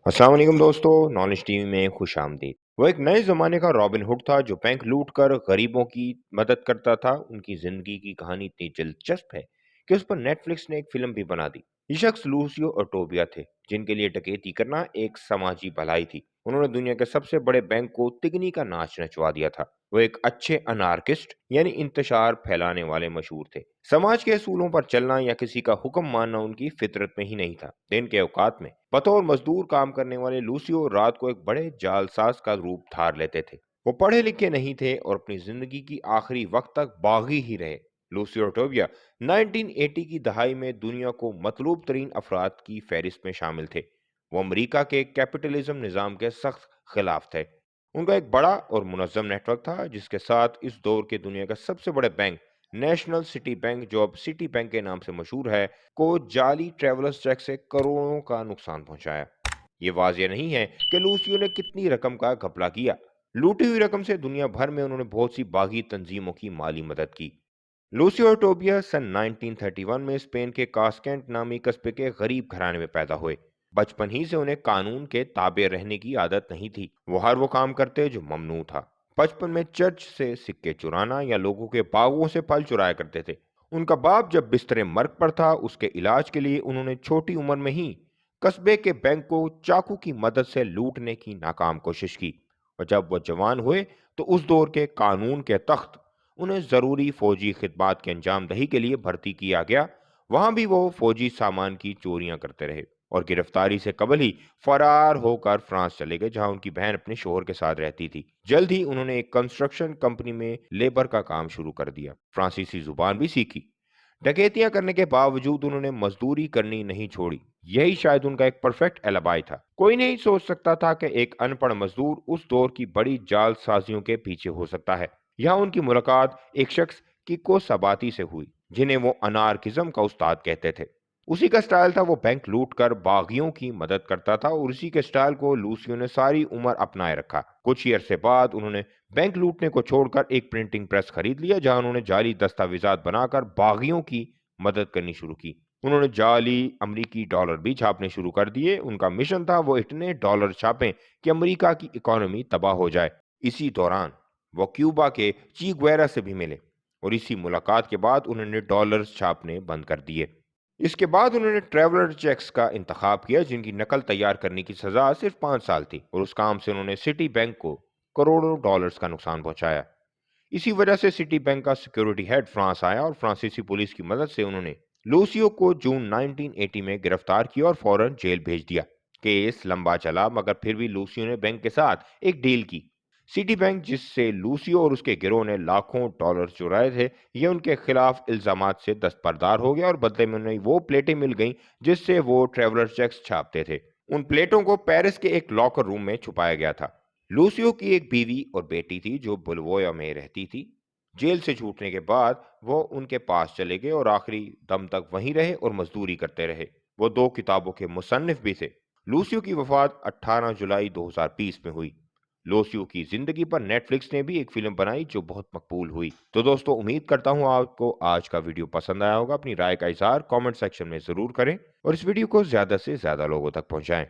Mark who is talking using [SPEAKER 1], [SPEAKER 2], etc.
[SPEAKER 1] अस्सलाम वालेकुम दोस्तों, नॉलेज टीवी में खुश आमदीद। वो एक नए ज़माने का रॉबिन हुड था जो बैंक लूट कर गरीबों की मदद करता था। उनकी ज़िंदगी की कहानी इतनी दिलचस्प है कि उस पर नेटफ्लिक्स ने एक फ़िल्म भी बना दी। ये शख्स लूसियो ओटोबिया थे, जिनके लिए डकैती करना एक समाजी भलाई थी। उन्होंने दुनिया के सबसे बड़े बैंक को तिगनी का नाच नचवा दिया था। वो एक अच्छे अनार्किस्ट यानी इंतशार फैलाने वाले मशहूर थे। समाज के असूलों पर चलना या किसी का हुक्म मानना उनकी फितरत में ही नहीं था। दिन के औकात में बतौर मजदूर काम करने वाले लूसियो रात को एक बड़े जालसाज का रूप धार लेते थे। वो पढ़े लिखे नहीं थे और अपनी जिंदगी की आखिरी वक्त तक बागी ही रहे। लूसियो टोबिया 1980 की दहाई में दुनिया को मतलूब तरीन अफराद की फहरिस्त में शामिल थे। वो अमेरिका के कैपिटलिज्म निज़ाम के सख्त खिलाफ थे। उनका एक बड़ा और मुनज़्ज़म नेटवर्क था, जिसके साथ इस दौर के दुनिया का सबसे बड़े बैंक नेशनल सिटी बैंक, जो अब सिटी बैंक के नाम से मशहूर है, को जाली ट्रेवलर्स चेक से करोड़ों का नुकसान पहुंचाया। ये वाजिया नहीं है कि लूसियो ने कितनी रकम का घपला किया। लूटी हुई रकम से दुनिया भर में उन्होंने बहुत सी बागी तंजीमों की माली मदद की। लूसियो टोबिया सन 1931 में स्पेन के कास्केंट नामी कस्बे के गरीब घराने में पैदा हुए। बचपन ही से उन्हें कानून के ताबे रहने की आदत नहीं थी। वो हर वो काम करते जो ममनू था। बचपन में चर्च से सिक्के चुराना या लोगों के बागों से फल चुराया करते थे। उनका बाप जब बिस्तरे मर्ग पर था, उसके इलाज के लिए उन्होंने छोटी उम्र में ही कस्बे के बैंक को चाकू की मदद से लूटने की नाकाम कोशिश की। और जब वो जवान हुए तो उस दौर के कानून के तख्त उन्हें ज़रूरी फौजी खिदमात के अंजाम दही के लिए भर्ती किया गया। वहां भी वो फौजी सामान की चोरियां करते रहे और गिरफ्तारी से कबल ही फरार होकर फ्रांस चले गए, जहां उनकी बहन अपने शोहर के साथ रहती थी। जल्द ही उन्होंने एक कंस्ट्रक्शन कंपनी में लेबर का काम शुरू कर दिया। फ्रांसीसी जुबान भी सीखी। डकैतियां करने के बावजूद उन्होंने मजदूरी करनी नहीं छोड़ी। यही शायद उनका एक परफेक्ट एलाबाई था। कोई नहीं सोच सकता था कि एक अनपढ़ मजदूर उस दौर की बड़ी जालसाजियों के पीछे हो सकता है। यहाँ उनकी मुलाकात एक शख्स किको सबाती से हुई, जिन्हें वो अनार्किज्म का उस्ताद कहते थे। उसी का स्टाइल था, वो बैंक लूट कर बागियों की मदद करता था और उसी के स्टाइल को लूसियो ने सारी उम्र अपनाए रखा। कुछ ही अरसे बाद उन्होंने बैंक लूटने को छोड़कर एक प्रिंटिंग प्रेस खरीद लिया, जहां उन्होंने जाली दस्तावेजात बनाकर बागियों की मदद करनी शुरू की। उन्होंने जाली अमरीकी डॉलर भी छापने शुरू कर दिए। उनका मिशन था वो इतने डॉलर छापें कि अमेरिका की इकोनॉमी तबाह हो जाए। इसी दौरान वो क्यूबा के ची गुएरा से भी मिले और इसी मुलाकात के बाद उन्होंने डॉलर्स छापने बंद कर दिए। इसके बाद उन्होंने ट्रैवलर चेक्स का इंतखाब किया, जिनकी नकल तैयार करने की सजा सिर्फ 5 साल थी, और उस काम से उन्होंने सिटी बैंक को करोड़ों डॉलर्स का नुकसान पहुंचाया। इसी वजह से सिटी बैंक का सिक्योरिटी हेड फ्रांस आया और फ्रांसीसी पुलिस की मदद से उन्होंने लूसियो को जून 1980 में गिरफ्तार किया और फौरन जेल भेज दिया। केस लंबा चला, मगर फिर भी लूसियो ने बैंक के साथ एक डील की। सिटी बैंक, जिससे लूसियो और उसके गिरोह ने लाखों डॉलर चुराए थे, ये उनके खिलाफ इल्जामात से दस्तबरदार हो गया और बदले में उन्हें वो प्लेटें मिल गईं जिससे वो ट्रेवलर चेक्स छापते थे। उन प्लेटों को पेरिस के एक लॉकर रूम में छुपाया गया था। लूसियो की एक बीवी और बेटी थी जो बुलवोया में रहती थी। जेल से छूटने के बाद वो उनके पास चले गए और आखिरी दम तक वहीं रहे और मजदूरी करते रहे। वो 2 किताबों के मुसन्निफ भी थे। लूसियो की वफात 18 जुलाई 2020 में हुई। लूसियो की जिंदगी पर नेटफ्लिक्स ने भी एक फिल्म बनाई जो बहुत मकबूल हुई। तो दोस्तों, उम्मीद करता हूँ आपको आज का वीडियो पसंद आया होगा। अपनी राय का इजहार कमेंट सेक्शन में जरूर करें और इस वीडियो को ज्यादा से ज्यादा लोगों तक पहुंचाएं।